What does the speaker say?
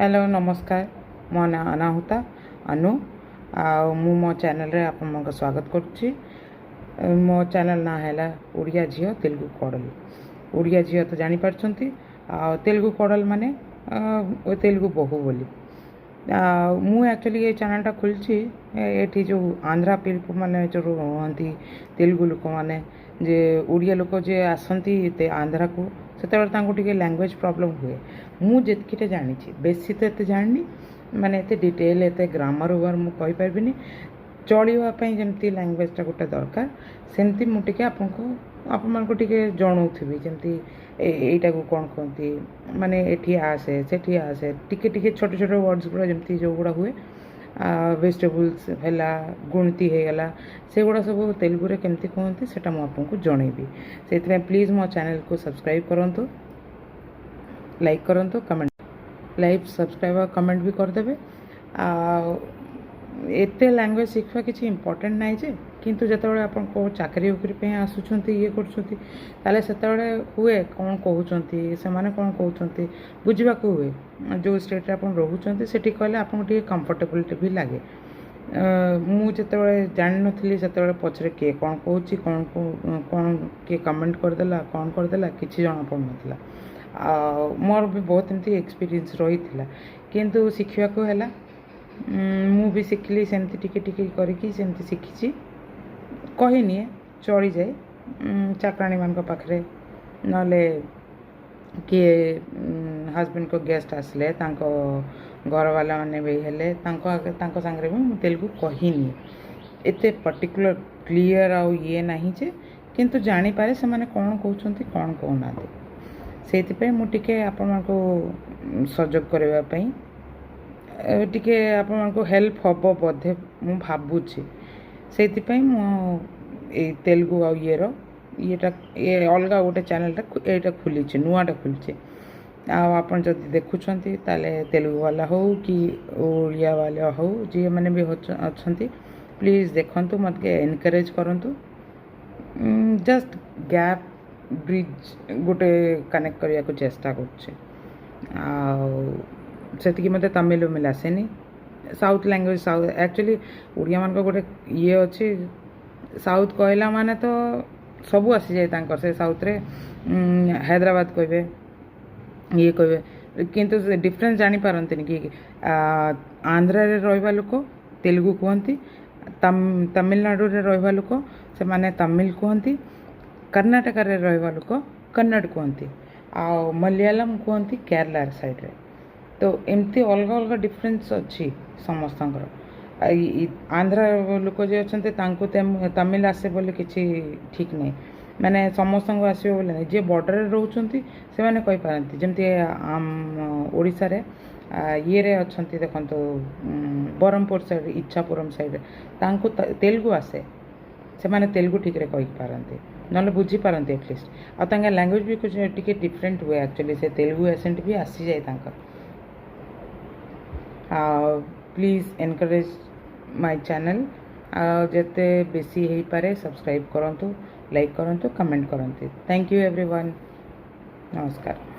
Hello नमस्कार मो ना अनाहुता अनु मु मो चैनल रे आपन स्वागत करुच्ची। मो चैनल ना है ओडिया झील तेलुगु कड़ल। ओडिया झील तो जापर तेलुगु कड़ल माने तेलुगु बहु बोली। मु एक्चुअली ये चैनलटा खोलची ये जो आंध्रा पीपल माने जो हंती तेलुगु लोक माने जे ओडिया लोक जे आसती आंध्रा को से लैंग्वेज प्रॉब्लम हुए। मुझे जानी बेसी तो ये जानी माने एते डिटेल एते ग्रामर ओवर मु कहि परबिनी। चलवाई जमती लैंग्वेजटा गोटे दरकार सेमती मुझे आपको जनाऊथी जमती यहीटा को कौन कहती माने एठी आसे सेठी आसे टिके छोटे छोटे वर्ड्स गुड़ा जमती जो गुड़ा हुए वेजिटेबल्स है गुणती होगला से गुड़ा सब तेलुगु रे केमती कहते से मुझे जनइबी। से प्लीज़ मो चैनल को सब्सक्राइब करूँ, लाइक करूँ, कमेंट लाइक सब्सक्राइब और कमेंट भी करदे। एते लैंग्वेज शिखा किसी इम्पोर्टेंट नाई जे किंतु जितेबाला आप चाकरी उकरी आसुँच ये करते हुए कौन कहते से कौन कहते बुझा हुए जो स्टेट आप रोचे से कहले आपको कंफर्टेबल भी लगे। मुझे जान नी से पचरे किए कौन कहूँ कौन किए कमेंट करदेला कौन करदेला किसी जना पड़ ना। मोर भी बहुत एमती एक्सपीरियंस रही था किंतु शिखा को है मु भी शिखली सेमती टिके करके सेमती शिखी कहनी चली जाए चाकराणी मान पाखे नले किए हजबैंड को गेस्ट आसले घर वाला मैंने भी हेले सांगे भी मुझे तेलुगु कहनी एते पर्टिकुलर क्लीयर आ ये नहीं जे किंतु जानीपे से मैंने कौन कहते कौन कहना से मुझे आपण को सहयोग करने टिके आपको हेल्प हम बोधे मु भावुची से तेलुगु आ ये अलग गोटे चैनलटा ये खोली नुआटा खोली आप देखुं तेलुगु वाला हो कि ओडिया वाला हो जी मैंने भी अच्छा प्लीज़ देखु मत एनकरेज करूँ। जस्ट गैप ब्रिज गोटे कनेक्ट करने को चेष्टा कर मत तमिल मिल आसेनी south language south actually Odia मान गोटे ये अच्छी साउथ कहला माने तो सबू आसी जाए से साउथ रे हैदराबाद कहे ये कहे किंतु डिफरेंस जानी पारती कि आंध्रा रे रहिबा लोक तेलुगु कहती तमिलनाडु रे रहिबा लोक से माने तमिल कहती कर्नाटक रे रहिबा लोक कन्नड़ कहती आ मलयालम कहती केरला साइड रे। तो एमती अलग अलग डिफरेंस अच्छी समस्त आंध्रा लोक जो अच्छा तमिल आसे बोले किसी ठीक नहीं माने समस्त आसो बोले नहीं जी बॉर्डर रोचे से मैंने कहीपारती जमती ओडिशा रे ये रे अच्छा देखो बरहमपुर साइड इच्छापुरम साइड तेलुगु आसे से मैंने तेलुगु ठीक रे कहीपारती ना बुझीपारती एटलिस्ट आ लैंग्वेज भी कुछ टिके डिफरेंट हुए एक्चुअली से तेलुगु एसेंट भी आसी जाए। प्लीज़ एनकरेज माय चैनल जिते बेसी हो पारे सब्सक्राइब करूँ, लाइक करूँ, कमेंट करूँ। थैंक यू एवरीवन, नमस्कार।